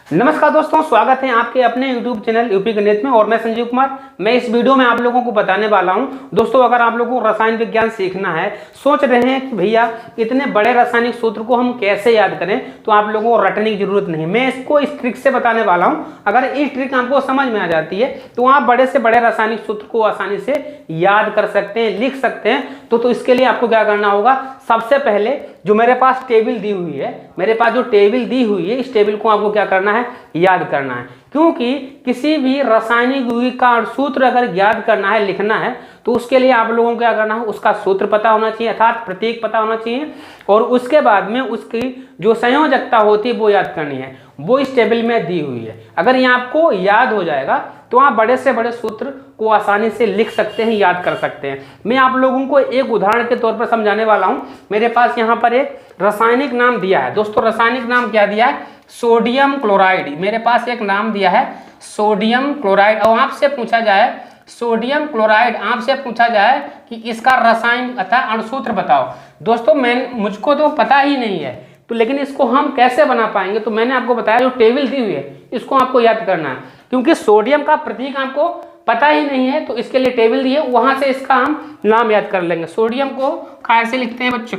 नमस्कार दोस्तों, स्वागत है आपके अपने YouTube चैनल यूपी गणित में। और मैं संजीव कुमार। मैं इस वीडियो में आप लोगों को बताने वाला हूं दोस्तों, अगर आप लोगों को रसायन विज्ञान सीखना है, सोच रहे हैं कि भैया इतने बड़े रासायनिक सूत्र को हम कैसे याद करें, तो आप लोगों को रटने की जरूरत नहीं। मैं इसको इस ट्रिक से बताने वाला हूं। अगर इस ट्रिक आपको समझ में आ जाती है तो आप बड़े से बड़े रासायनिक सूत्र को आसानी से याद कर सकते हैं, लिख सकते हैं। तो इसके लिए आपको क्या करना होगा, सबसे पहले जो मेरे पास टेबल दी हुई है, मेरे पास जो टेबल दी हुई है, इस टेबल को आपको क्या करना है, याद करना है। क्योंकि किसी भी रासायनिक यौगिक का सूत्र अगर याद करना है, लिखना है, तो उसके लिए आप लोगों को क्या करना है, उसका सूत्र पता होना चाहिए, अर्थात प्रतीक पता होना चाहिए। और उसके बाद में उसकी जो संयोजकता होती है वो याद करनी है, वो इस टेबल में दी हुई है। अगर ये आपको याद हो जाएगा तो आप बड़े से बड़े सूत्र को आसानी से लिख सकते हैं, याद कर सकते हैं। मैं आप लोगों को एक उदाहरण के तौर पर समझाने वाला हूं। मेरे पास यहाँ पर एक रासायनिक नाम दिया है दोस्तों। रासायनिक नाम क्या दिया है, सोडियम क्लोराइड। मेरे पास एक नाम दिया है सोडियम क्लोराइड। और आपसे पूछा जाए सोडियम क्लोराइड, आपसे पूछा जाए कि इसका रासायनिक अथवा अणुसूत्र बताओ। दोस्तों मुझको तो पता ही नहीं है, तो लेकिन इसको हम कैसे बना पाएंगे, तो मैंने आपको बताया जो टेबल दी हुई है इसको आपको याद करना है। क्योंकि सोडियम का प्रतीक आपको पता ही नहीं है, तो इसके लिए टेबल दी है, वहां से इसका हम नाम याद कर लेंगे। सोडियम को कैसे लिखते हैं बच्चों,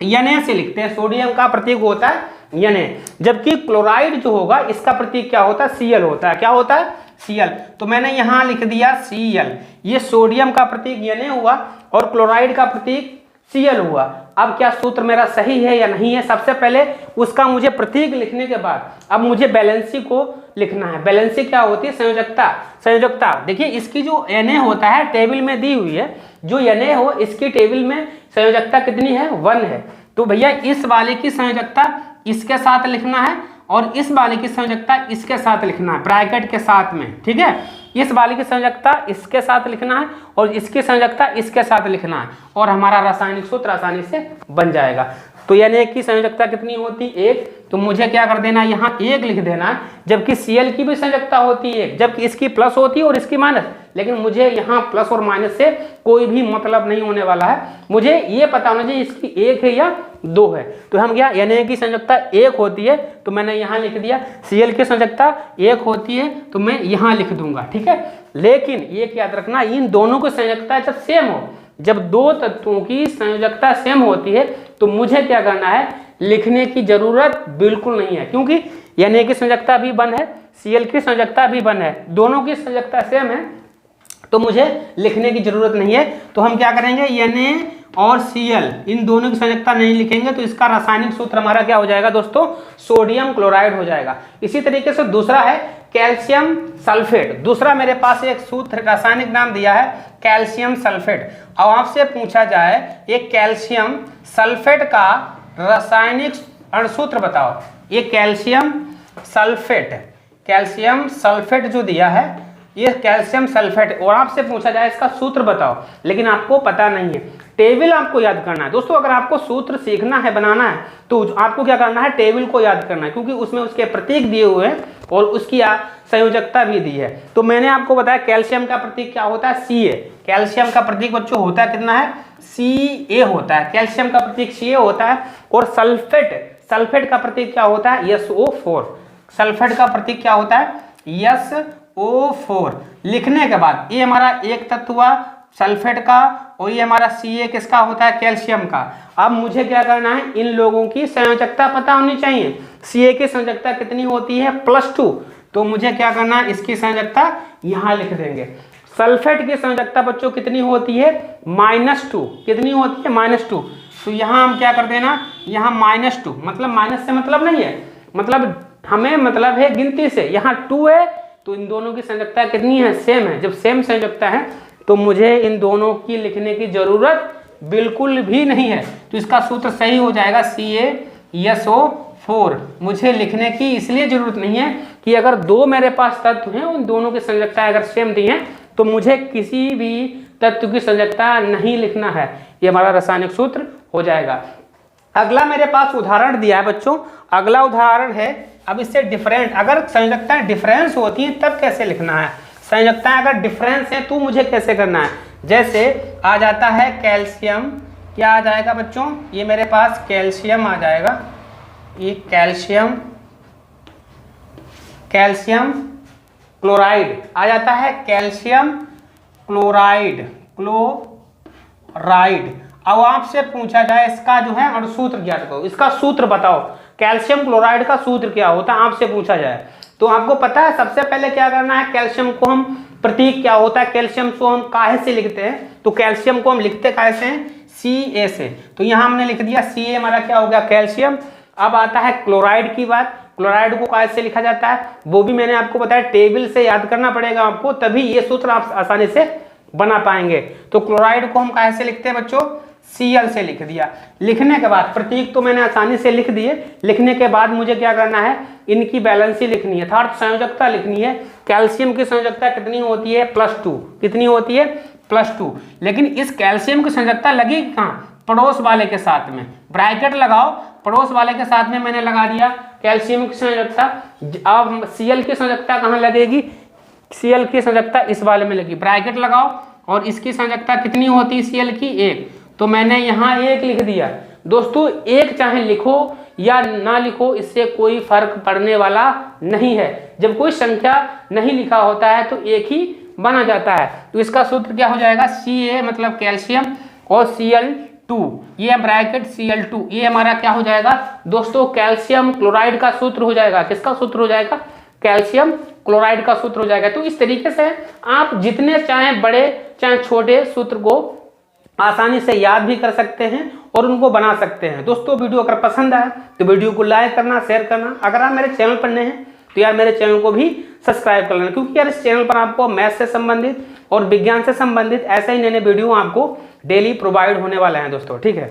Na से लिखते हैं। सोडियम का प्रतीक होता है Na, जबकि क्लोराइड जो होगा इसका प्रतीक क्या होता है, Cl होता है। क्या होता है, Cl। तो मैंने यहां लिख दिया Cl। ये सोडियम का प्रतीक Na हुआ और क्लोराइड का प्रतीक Cl हुआ। अब क्या सूत्र मेरा सही है या नहीं है, सबसे पहले उसका मुझे प्रतीक लिखने के बाद अब मुझे बैलेंसी को लिखना है। बैलेंसी क्या होती है, संयोजकता। संयोजकता देखिए, इसकी जो Na होता है टेबल में दी हुई है, जो Na हो इसकी टेबल में संयोजकता कितनी है, 1 है। तो भैया इस वाले की संयोजकता इसके साथ लिखना है और इस वाले की संयोजकता इसके साथ लिखना है, ब्रैकेट के साथ में, ठीक है। इस वाले की संयोजकता इसके साथ लिखना है और इसकी संयोजकता इसके साथ लिखना है, और हमारा रासायनिक सूत्र आसानी से बन जाएगा। तो Na की संयोजकता कितनी होती है, 1। तो मुझे क्या कर देना है, यहाँ 1 लिख देना है। जबकि Cl की भी संयोजकता होती है 1, जबकि इसकी प्लस होती है और इसकी माइनस। लेकिन मुझे यहाँ प्लस और माइनस से कोई भी मतलब नहीं होने वाला है, मुझे ये पता होना चाहिए इसकी 1 है या 2 है। तो हम क्या, Na की संयोजकता 1 होती है तो मैंने यहाँ लिख दिया। Cl की संयोजकता 1 होती है तो मैं यहाँ लिख दूंगा, ठीक है। लेकिन ये याद रखना, इन दोनों की संयोजकता जब सेम हो, जब दो तत्वों की संयोजकता सेम होती है, तो मुझे क्या करना है, लिखने की जरूरत बिल्कुल नहीं है। क्योंकि Na की संयोजकता भी 1 है, Cl की संयोजकता भी 1 है, दोनों की संयोजकता सेम है, तो मुझे लिखने की जरूरत नहीं है। तो हम क्या करेंगे, Na और Cl इन दोनों की संयोजकता नहीं लिखेंगे, तो इसका रासायनिक सूत्र हमारा क्या हो जाएगा दोस्तों, सोडियम क्लोराइड हो जाएगा। इसी तरीके से दूसरा है कैल्शियम सल्फेट। दूसरा मेरे पास एक सूत्र, रासायनिक नाम दिया है कैल्शियम सल्फेट। अब आपसे पूछा जाए एक कैल्शियम सल्फेट का रासायनिक अणुसूत्र बताओ। ये कैल्शियम सल्फेट जो दिया है, ये कैल्शियम सल्फेट, और आपसे पूछा जाए इसका सूत्र बताओ, लेकिन आपको पता नहीं है। टेबल आपको याद करना है दोस्तों। अगर आपको सूत्र सीखना है, बनाना है, तो आपको क्या करना है, टेबल को याद करना है। क्योंकि उसमें उसके प्रतीक दिए हुए हैं और उसकी संयोजकता भी दी है। तो मैंने आपको बताया कैल्शियम का प्रतीक क्या होता है, Ca। कैल्शियम का प्रतीक बच्चों होता है कितना है, Ca होता है। कैल्शियम का प्रतीक Ca होता है। और सल्फेट का प्रतीक क्या होता है, SO4। सल्फेट का प्रतीक क्या होता है, SO4। लिखने के बाद ये हमारा एक तत्व हुआ सल्फेट का, और ये हमारा Ca किसका होता है, कैल्शियम का। अब मुझे क्या करना है, इन लोगों की संयोजकता पता होनी चाहिए। Ca की संयोजकता कितनी होती है, +2। तो मुझे क्या करना है, इसकी संयोजकता यहाँ लिख देंगे। सल्फेट की संयोजकता बच्चों कितनी होती है, -2। कितनी होती है, -2। तो यहाँ हम क्या कर देना, यहाँ -2, मतलब माइनस से मतलब नहीं है, मतलब हमें मतलब है गिनती से। यहाँ 2 है तो इन दोनों की संयोजकता कितनी है, सेम है। जब सेम संयोजकता है तो मुझे इन दोनों की लिखने की जरूरत बिल्कुल भी नहीं है। तो इसका सूत्र सही हो जाएगा CaSO4। मुझे लिखने की इसलिए जरूरत नहीं है कि अगर 2 मेरे पास तत्व हैं, उन दोनों की संयोजकता अगर सेम दी है, तो मुझे किसी भी तत्व की संयोजकता नहीं लिखना है। ये हमारा रासायनिक सूत्र हो जाएगा। अगला मेरे पास उदाहरण दिया है बच्चों। अगला उदाहरण है, अब इससे डिफरेंट, अगर संयोजकताएं डिफरेंस होती हैं तब कैसे लिखना है। संयोजकताएं अगर डिफरेंस है तो मुझे कैसे करना है। जैसे आ जाता है कैल्शियम, क्या आ जाएगा बच्चों, ये मेरे पास कैल्शियम आ जाएगा, ये कैल्शियम कैल्शियम क्लोराइड आ जाता है, कैल्शियम क्लोराइड अब आपसे पूछा जाए इसका जो है अणुसूत्र ज्ञात करो, इसका सूत्र बताओ, कैल्शियम क्लोराइड का सूत्र क्या होता है आपसे पूछा जाए तो आपको पता है सबसे पहले क्या करना है, कैल्शियम को हम प्रतीक क्या होता है, कैल्शियम को हम काहे से लिखते हैं, तो कैल्शियम को हम लिखते काहे से हैं, Ca से, तो यहाँ हमने लिख दिया Ca हमारा क्या हो गया कैल्शियम। अब आता है क्लोराइड की बात, क्लोराइड को काहे से लिखा जाता है वो भी मैंने आपको बताया, टेबल से याद करना पड़ेगा आपको, तभी ये सूत्र आप आसानी से बना पाएंगे। तो क्लोराइड को हम काहे से लिखते हैं बच्चों, Cl से लिख दिया। लिखने के बाद प्रतीक तो मैंने आसानी से लिख दिए, लिखने के बाद मुझे क्या करना है, इनकी बैलेंसी लिखनी है, अर्थात संयोजकता लिखनी है। कैल्शियम की संयोजकता कितनी होती है, +2, कितनी होती है, +2। लेकिन इस कैल्शियम की संयोजकता लगी कहाँ, पड़ोस वाले के साथ में, ब्रैकेट लगाओ, पड़ोस वाले के साथ में मैंने लगा दिया कैल्शियम की संयोजकता। अब Cl की संयोजकता कहाँ लगेगी, Cl की संयोजकता इस वाले में लगी, ब्रैकेट लगाओ, और इसकी संयोजकता कितनी होती है Cl की, 1, तो मैंने यहाँ 1 लिख दिया। दोस्तों 1 चाहे लिखो या ना लिखो इससे कोई फर्क पड़ने वाला नहीं है, जब कोई संख्या नहीं लिखा होता है तो 1 ही बना जाता है। तो इसका सूत्र क्या हो जाएगा, Ca मतलब कैल्शियम और Cl2, ये ब्रैकेट Cl2, ये हमारा क्या हो जाएगा दोस्तों, कैल्शियम क्लोराइड का सूत्र हो जाएगा। किसका सूत्र हो जाएगा, कैल्शियम क्लोराइड का सूत्र हो जाएगा। तो इस तरीके से आप जितने चाहे बड़े चाहे छोटे सूत्र को आसानी से याद भी कर सकते हैं और उनको बना सकते हैं। दोस्तों वीडियो अगर पसंद आए तो वीडियो को लाइक करना, शेयर करना, अगर आप मेरे चैनल पर नए हैं तो यार मेरे चैनल को भी सब्सक्राइब कर लेना, क्योंकि यार इस चैनल पर आपको मैथ से संबंधित और विज्ञान से संबंधित ऐसे ही नए नए वीडियो आपको डेली प्रोवाइड होने वाले हैं दोस्तों, ठीक है।